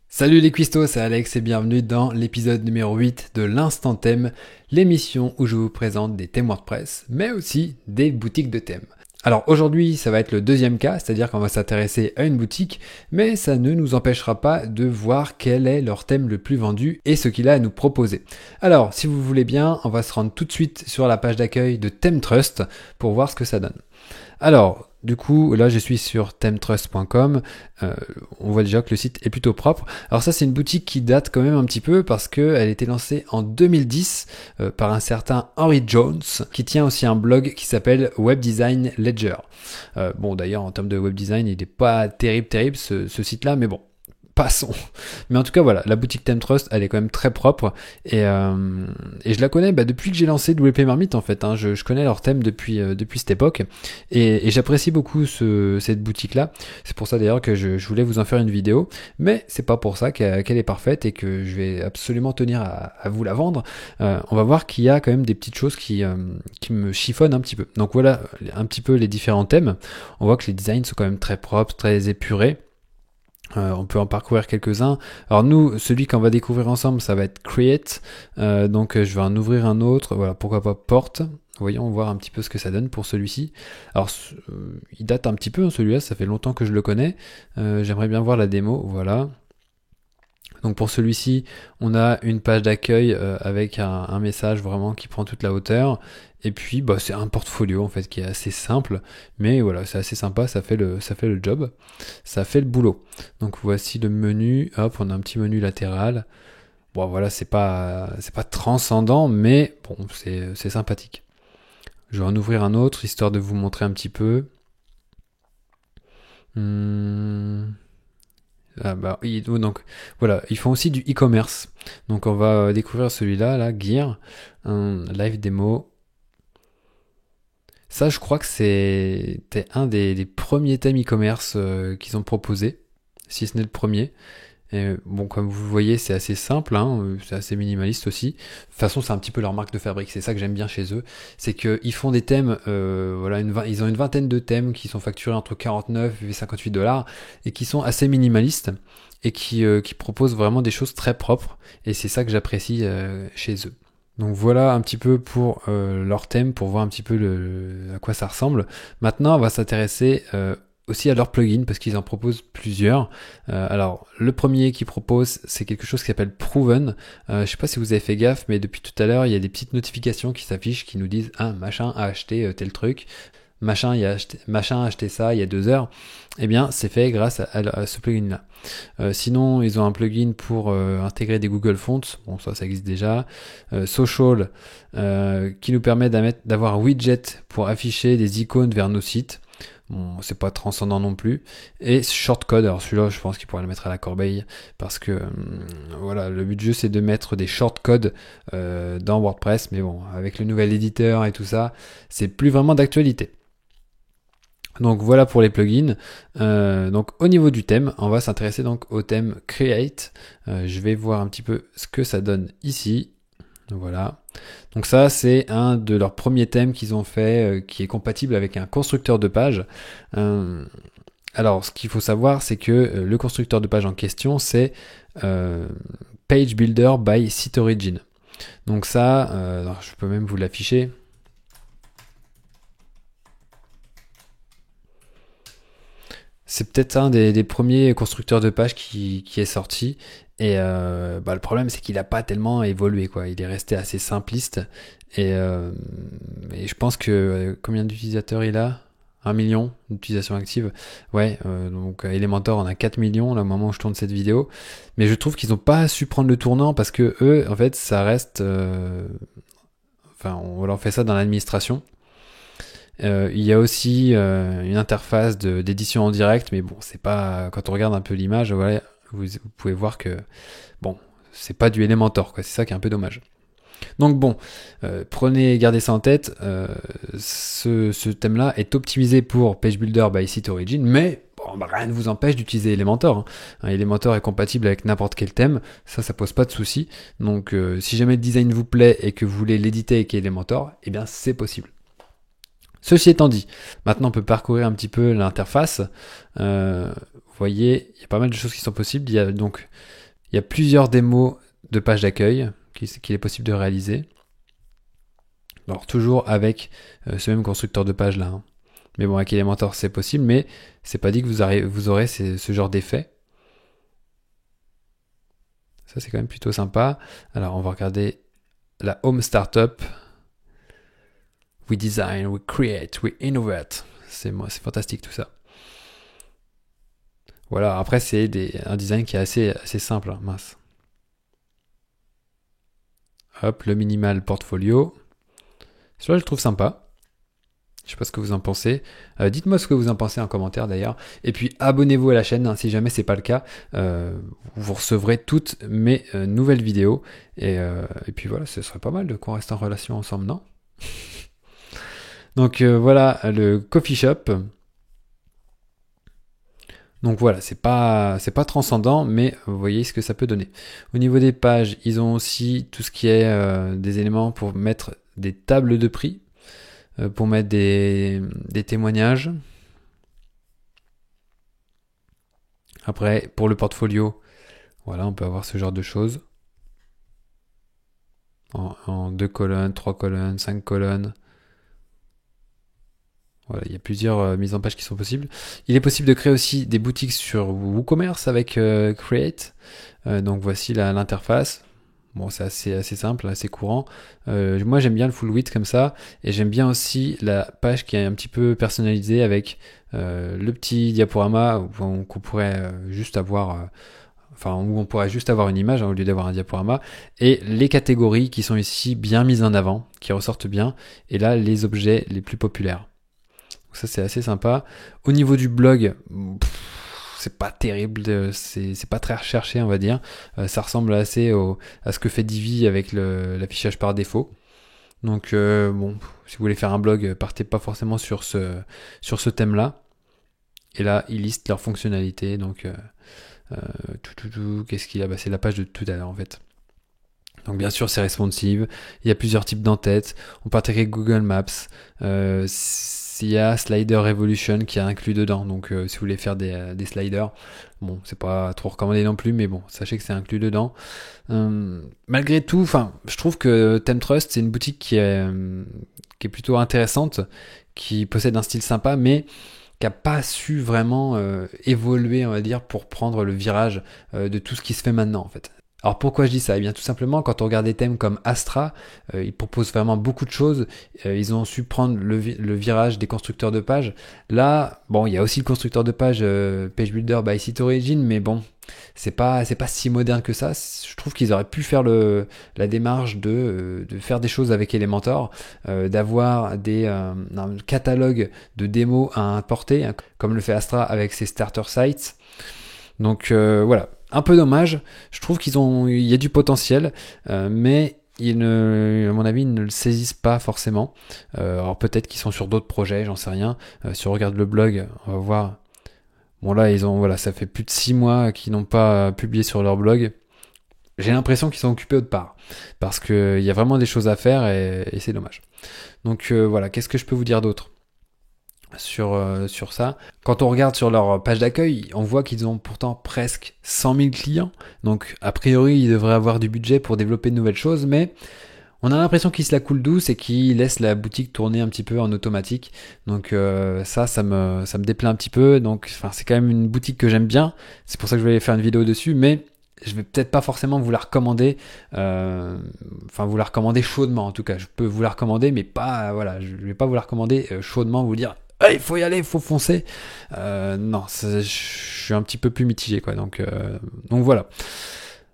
Salut les cuistots, c'est Alex et bienvenue dans l'épisode numéro 8 de l'Instant Thème, l'émission où je vous présente des thèmes WordPress, mais aussi des boutiques de thèmes. Alors aujourd'hui, ça va être le deuxième cas, c'est-à-dire qu'on va s'intéresser à une boutique, mais ça ne nous empêchera pas de voir quel est leur thème le plus vendu et ce qu'il a à nous proposer. Alors, si vous voulez bien, on va se rendre tout de suite sur la page d'accueil de ThemeTrust pour voir ce que ça donne. Alors, du coup, là, je suis sur themetrust.com. On voit déjà que le site est plutôt propre. Alors ça, c'est une boutique qui date quand même un petit peu parce qu'elle a été lancée en 2010 par un certain Henry Jones, qui tient aussi un blog qui s'appelle Web Design Ledger. Bon, d'ailleurs, en termes de web design, il n'est pas terrible ce site-là, mais bon. Passons. Mais en tout cas, voilà, la boutique ThemeTrust, elle est quand même très propre et je la connais depuis que j'ai lancé WP Marmite en fait. Je connais leur thème depuis cette époque et j'apprécie beaucoup cette boutique-là. C'est pour ça d'ailleurs que je voulais vous en faire une vidéo, mais c'est pas pour ça qu'elle est parfaite et que je vais absolument tenir à vous la vendre. On va voir qu'il y a quand même des petites choses qui me chiffonnent un petit peu. Donc voilà un petit peu les différents thèmes. On voit que les designs sont quand même très propres, très épurés. On peut en parcourir quelques-uns. Alors nous, celui qu'on va découvrir ensemble, ça va être Create. Donc je vais en ouvrir un autre. Voilà, pourquoi pas Porte. Voyons voir un petit peu ce que ça donne pour celui-ci. Alors il date un petit peu celui-là, ça fait longtemps que je le connais. J'aimerais bien voir la démo. Voilà. Donc pour celui-ci, on a une page d'accueil avec un message vraiment qui prend toute la hauteur. Et puis c'est un portfolio en fait qui est assez simple, mais voilà, c'est assez sympa, ça fait le job, ça fait le boulot. Donc voici le menu, hop, on a un petit menu latéral. Bon voilà, c'est pas transcendant, mais bon, c'est sympathique. Je vais en ouvrir un autre histoire de vous montrer un petit peu. Donc voilà, ils font aussi du e-commerce. Donc on va découvrir celui-là, là, Gear, un live démo. Ça, je crois que c'était un des premiers thèmes e-commerce qu'ils ont proposé, si ce n'est le premier. Et bon, comme vous le voyez, c'est assez simple, c'est assez minimaliste aussi. De toute façon, c'est un petit peu leur marque de fabrique. C'est ça que j'aime bien chez eux, c'est qu'ils font des thèmes. Ils ont une vingtaine de thèmes qui sont facturés entre 49 et 58 dollars et qui sont assez minimalistes et qui proposent vraiment des choses très propres. Et c'est ça que j'apprécie chez eux. Donc voilà un petit peu pour leur thème, pour voir un petit peu à quoi ça ressemble. Maintenant, on va s'intéresser aussi à leurs plugins parce qu'ils en proposent plusieurs. Alors le premier qu'ils proposent, c'est quelque chose qui s'appelle Proven. Je sais pas si vous avez fait gaffe, mais depuis tout à l'heure, il y a des petites notifications qui s'affichent qui nous disent machin a acheté tel truc. Machin a acheté ça il y a 2 heures. Eh bien, c'est fait grâce à ce plugin-là. Sinon, ils ont un plugin pour intégrer des Google Fonts. Bon, ça existe déjà. Social, qui nous permet d'avoir un widget pour afficher des icônes vers nos sites. Bon, c'est pas transcendant non plus. Et shortcode, alors celui-là, je pense qu'il pourrait le mettre à la corbeille parce que voilà, le but du jeu c'est de mettre des shortcodes dans WordPress, mais bon, avec le nouvel éditeur et tout ça, c'est plus vraiment d'actualité. Donc voilà pour les plugins. Donc au niveau du thème, on va s'intéresser donc au thème Create. Je vais voir un petit peu ce que ça donne ici. Voilà. Donc ça, c'est un de leurs premiers thèmes qu'ils ont fait, qui est compatible avec un constructeur de page. Alors, ce qu'il faut savoir, c'est que le constructeur de page en question, c'est Page Builder by Site Origin. Donc ça, alors je peux même vous l'afficher. C'est peut-être un des premiers constructeurs de pages qui est sorti. Et le problème, c'est qu'il n'a pas tellement évolué, quoi. Il est resté assez simpliste. Et je pense que combien d'utilisateurs il a? 1 million d'utilisations actives. Ouais, donc Elementor en a 4 millions là, au moment où je tourne cette vidéo. Mais je trouve qu'ils n'ont pas su prendre le tournant parce que eux, en fait, ça reste... on leur fait ça dans l'administration. Il y a aussi une interface d'édition en direct, mais bon, c'est pas, quand on regarde un peu l'image, voilà, vous pouvez voir que bon, c'est pas du Elementor, quoi. C'est ça qui est un peu dommage. Donc bon, gardez ça en tête. Ce thème-là est optimisé pour Page Builder by Site Origin, mais bon, rien ne vous empêche d'utiliser Elementor. Elementor est compatible avec n'importe quel thème, ça pose pas de souci. Donc si jamais le design vous plaît et que vous voulez l'éditer avec Elementor, eh bien c'est possible. Ceci étant dit, maintenant on peut parcourir un petit peu l'interface. voyez, il y a pas mal de choses qui sont possibles. Il y a plusieurs démos de pages d'accueil qu'il est possible de réaliser. Alors toujours avec ce même constructeur de page là. Mais bon, avec Elementor c'est possible, mais c'est pas dit que vous aurez ce genre d'effet. Ça c'est quand même plutôt sympa. Alors on va regarder la Home Startup. We design, we create, we innovate. C'est fantastique tout ça. Voilà, après c'est un design qui est assez simple, hein, mince. Hop, le minimal portfolio. Celui-là je le trouve sympa. Je sais pas ce que vous en pensez. Dites-moi ce que vous en pensez en commentaire d'ailleurs. Et puis abonnez-vous à la chaîne, hein, si jamais c'est pas le cas. Vous recevrez toutes mes nouvelles vidéos. Et puis voilà, ce serait pas mal qu'on reste en relation ensemble, non? Donc voilà le coffee shop. Donc voilà, c'est pas transcendant, mais vous voyez ce que ça peut donner. Au niveau des pages, ils ont aussi tout ce qui est des éléments pour mettre des tables de prix, pour mettre des témoignages. Après, pour le portfolio, voilà, on peut avoir ce genre de choses. En 2 colonnes, 3 colonnes, 5 colonnes. Voilà, il y a plusieurs mises en page qui sont possibles. Il est possible de créer aussi des boutiques sur WooCommerce avec Create. Donc voici l'interface. Bon, c'est assez simple, assez courant. Moi, j'aime bien le full width comme ça. Et j'aime bien aussi la page qui est un petit peu personnalisée avec le petit diaporama qu'on pourrait juste avoir... où on pourrait juste avoir une image, hein, au lieu d'avoir un diaporama, et les catégories qui sont ici bien mises en avant, qui ressortent bien, et là, les objets les plus populaires. Donc ça, c'est assez sympa. Au niveau du blog, c'est pas terrible, c'est pas très recherché, on va dire. Ça ressemble assez à ce que fait Divi avec l'affichage par défaut. Donc bon, si vous voulez faire un blog, partez pas forcément sur ce thème-là. Et là, ils listent leurs fonctionnalités, donc qu'est-ce qu'il y a? C'est la page de tout à l'heure en fait. Donc bien sûr c'est responsive, il y a plusieurs types d'entêtes, on peut intégrer Google Maps, il y a Slider Revolution qui est inclus dedans, donc si vous voulez faire des sliders, bon c'est pas trop recommandé non plus, mais bon sachez que c'est inclus dedans. Malgré tout, je trouve que ThemeTrust c'est une boutique qui est plutôt intéressante, qui possède un style sympa, mais qui n'a pas su vraiment évoluer, on va dire, pour prendre le virage de tout ce qui se fait maintenant, en fait. Alors pourquoi je dis ça? Eh bien tout simplement, quand on regarde des thèmes comme Astra, ils proposent vraiment beaucoup de choses. Ils ont su prendre le virage des constructeurs de pages. Là, bon, il y a aussi le constructeur de pages Page Builder by Site Origin, mais bon, c'est pas si moderne que ça. Je trouve qu'ils auraient pu faire la démarche de faire des choses avec Elementor, d'avoir un catalogue de démos à importer, hein, comme le fait Astra avec ses starter sites. Donc voilà, un peu dommage. Je trouve il y a du potentiel, mais à mon avis, ils ne le saisissent pas forcément. Alors peut-être qu'ils sont sur d'autres projets, j'en sais rien. Si on regarde le blog, on va voir. Bon là, ça fait plus de 6 mois qu'ils n'ont pas publié sur leur blog. J'ai l'impression qu'ils sont occupés autre part, parce qu'il y a vraiment des choses à faire et c'est dommage. Donc voilà, qu'est-ce que je peux vous dire d'autre sur ça? Quand on regarde sur leur page d'accueil, on voit qu'ils ont pourtant presque 100 000 clients. Donc a priori, ils devraient avoir du budget pour développer de nouvelles choses, mais on a l'impression qu'ils se la coulent douce et qu'ils laissent la boutique tourner un petit peu en automatique. Donc ça me déplaît un petit peu. Donc c'est quand même une boutique que j'aime bien. C'est pour ça que je vais faire une vidéo dessus, mais je vais peut-être pas forcément vous la recommander, vous la recommander chaudement en tout cas. Je peux vous la recommander, mais pas, voilà, je vais pas vous la recommander chaudement, vous dire il faut y aller, il faut foncer. Non, je suis un petit peu plus mitigé, quoi. Donc voilà.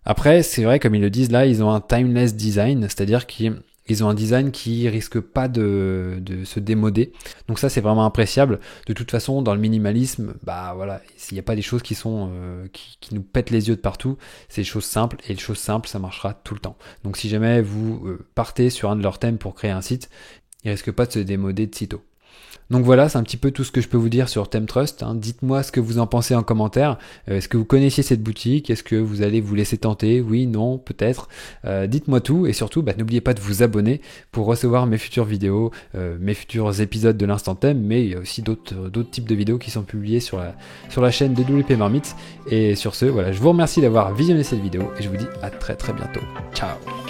Après, c'est vrai, comme ils le disent là, ils ont un timeless design, c'est-à-dire qu'ils ont un design qui risque pas de se démoder. Donc ça, c'est vraiment appréciable. De toute façon, dans le minimalisme, voilà, il n'y a pas des choses qui sont qui nous pètent les yeux de partout. C'est des choses simples, et les choses simples, ça marchera tout le temps. Donc si jamais vous partez sur un de leurs thèmes pour créer un site, il risque pas de se démoder de sitôt. Donc voilà, c'est un petit peu tout ce que je peux vous dire sur ThemeTrust. Dites-moi ce que vous en pensez en commentaire. Est-ce que vous connaissiez cette boutique? Est-ce que vous allez vous laisser tenter? Oui, non, peut-être. Dites-moi tout et surtout, n'oubliez pas de vous abonner pour recevoir mes futures vidéos, mes futurs épisodes de l'Instant Thème, mais il y a aussi d'autres types de vidéos qui sont publiées sur la chaîne de WP Marmite. Et sur ce, voilà, je vous remercie d'avoir visionné cette vidéo et je vous dis à très très bientôt. Ciao!